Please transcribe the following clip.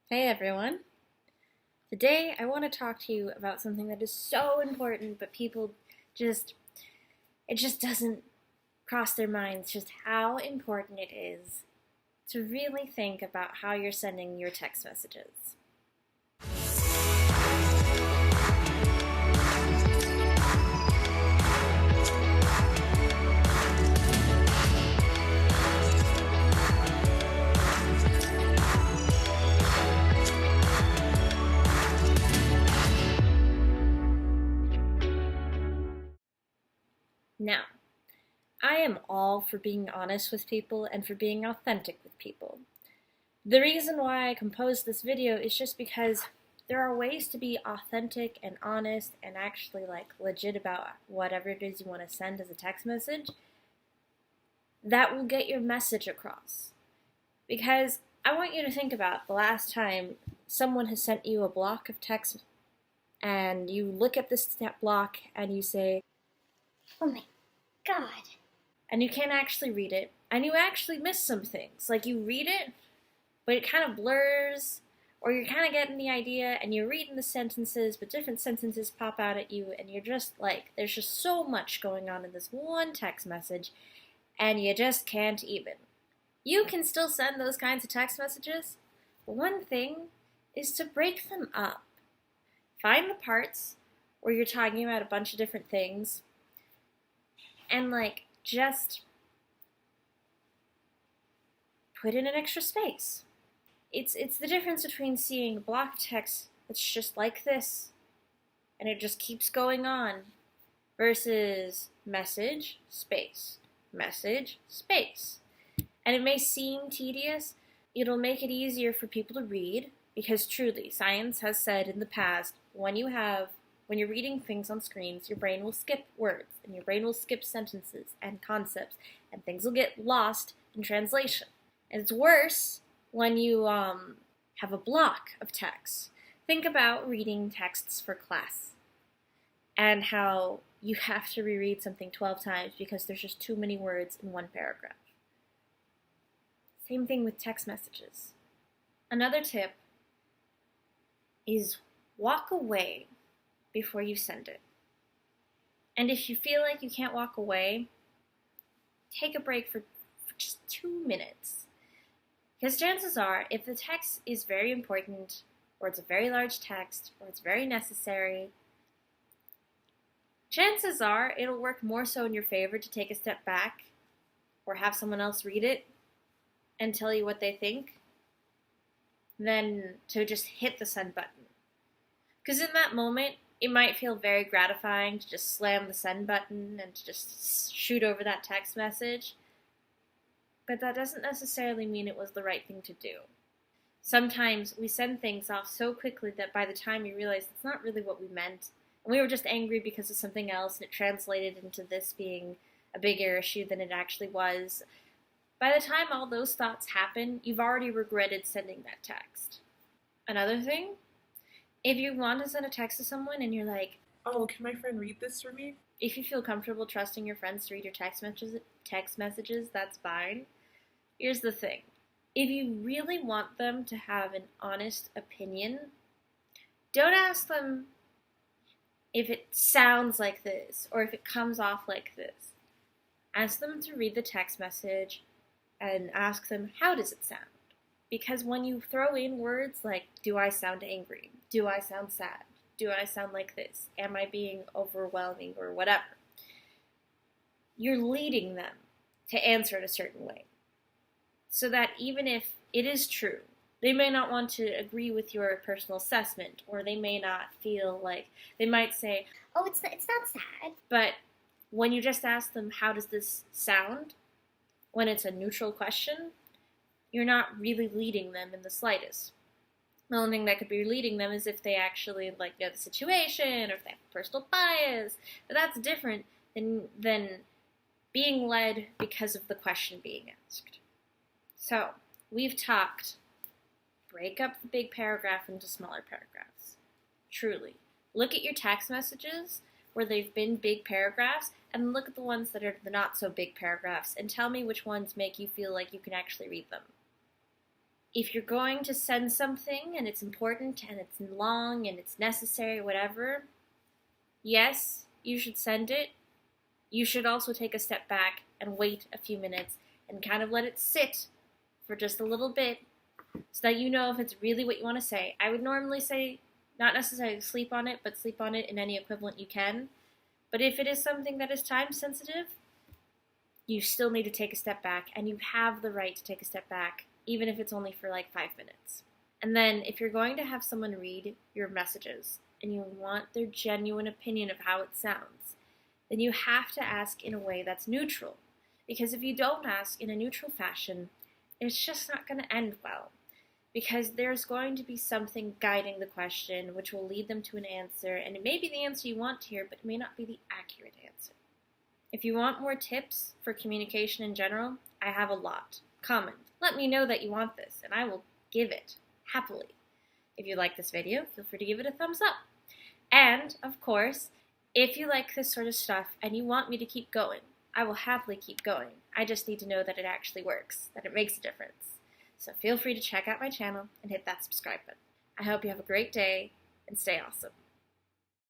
Hey everyone. Today I want to talk to you about something that is so important, but it just doesn't cross their minds just how important it is to really think about how you're sending your text messages. Now, I am all for being honest with people and for being authentic with people. The reason why I composed this video is just because there are ways to be authentic and honest and actually legit about whatever it is you want to send as a text message that will get your message across. Because I want you to think about the last time someone has sent you a block of text and you look at this block and you say, Oh my god. and you can't actually read it, and you actually miss some things. Like you read it, but it kind of blurs, or you're kind of getting the idea and you're reading the sentences, but different sentences pop out at you, and you're just like, there's just so much going on in this one text message, and you just can't even. You can still send those kinds of text messages, but one thing is to break them up. Find the parts where you're talking about a bunch of different things, and just put in an extra space. It's the difference between seeing a block of text that's just like this, and it just keeps going on, versus message, space, message, space. And it may seem tedious, it'll make it easier for people to read, because truly, science has said in the past, when you're reading things on screens, your brain will skip words, and your brain will skip sentences and concepts, and things will get lost in translation. And it's worse when you have a block of text. Think about reading texts for class, and how you have to reread something 12 times because there's just too many words in one paragraph. Same thing with text messages. Another tip is walk away before you send it. And if you feel like you can't walk away, take a break for just 2 minutes. Because chances are, if the text is very important, or it's a very large text, or it's very necessary, chances are it'll work more so in your favor to take a step back or have someone else read it and tell you what they think than to just hit the send button. Because in that moment, it might feel very gratifying to just slam the send button and to just shoot over that text message, but that doesn't necessarily mean it was the right thing to do. Sometimes we send things off so quickly that by the time we realize it's not really what we meant, and we were just angry because of something else, and it translated into this being a bigger issue than it actually was. By the time all those thoughts happen, you've already regretted sending that text. Another thing, if you want to send a text to someone and you're like, oh, can my friend read this for me? If you feel comfortable trusting your friends to read your text messages, that's fine. Here's the thing. If you really want them to have an honest opinion, don't ask them if it sounds like this or if it comes off like this. Ask them to read the text message and ask them, how does it sound? Because when you throw in words like, do I sound angry? Do I sound sad? Do I sound like this? Am I being overwhelming or whatever? You're leading them to answer it a certain way. So that even if it is true, they may not want to agree with your personal assessment, or they may not feel like, they might say, Oh, it's not sad. but when you just ask them, how does this sound? When it's a neutral question, you're not really leading them in the slightest. The only thing that could be leading them is if they actually know the situation, or if they have personal bias. But that's different than being led because of the question being asked. So, we've talked, break up the big paragraph into smaller paragraphs. Truly. Look at your text messages where they've been big paragraphs, and look at the ones that are the not so big paragraphs, and tell me which ones make you feel like you can actually read them. If you're going to send something and it's important and it's long and it's necessary, whatever, yes, you should send it. You should also take a step back and wait a few minutes and kind of let it sit for just a little bit so that you know if it's really what you want to say. I would normally say not necessarily sleep on it, but sleep on it in any equivalent you can. But if it is something that is time sensitive, you still need to take a step back, and you have the right to take a step back, even if it's only for like 5 minutes. And then if you're going to have someone read your messages and you want their genuine opinion of how it sounds, then you have to ask in a way that's neutral. Because if you don't ask in a neutral fashion, it's just not going to end well. Because there's going to be something guiding the question which will lead them to an answer, and it may be the answer you want to hear, but it may not be the accurate answer. If you want more tips for communication in general, I have a lot. Comment. Let me know that you want this, and I will give it happily. If you like this video, feel free to give it a thumbs up. And, of course, if you like this sort of stuff and you want me to keep going, I will happily keep going. I just need to know that it actually works, that it makes a difference. So feel free to check out my channel and hit that subscribe button. I hope you have a great day and stay awesome.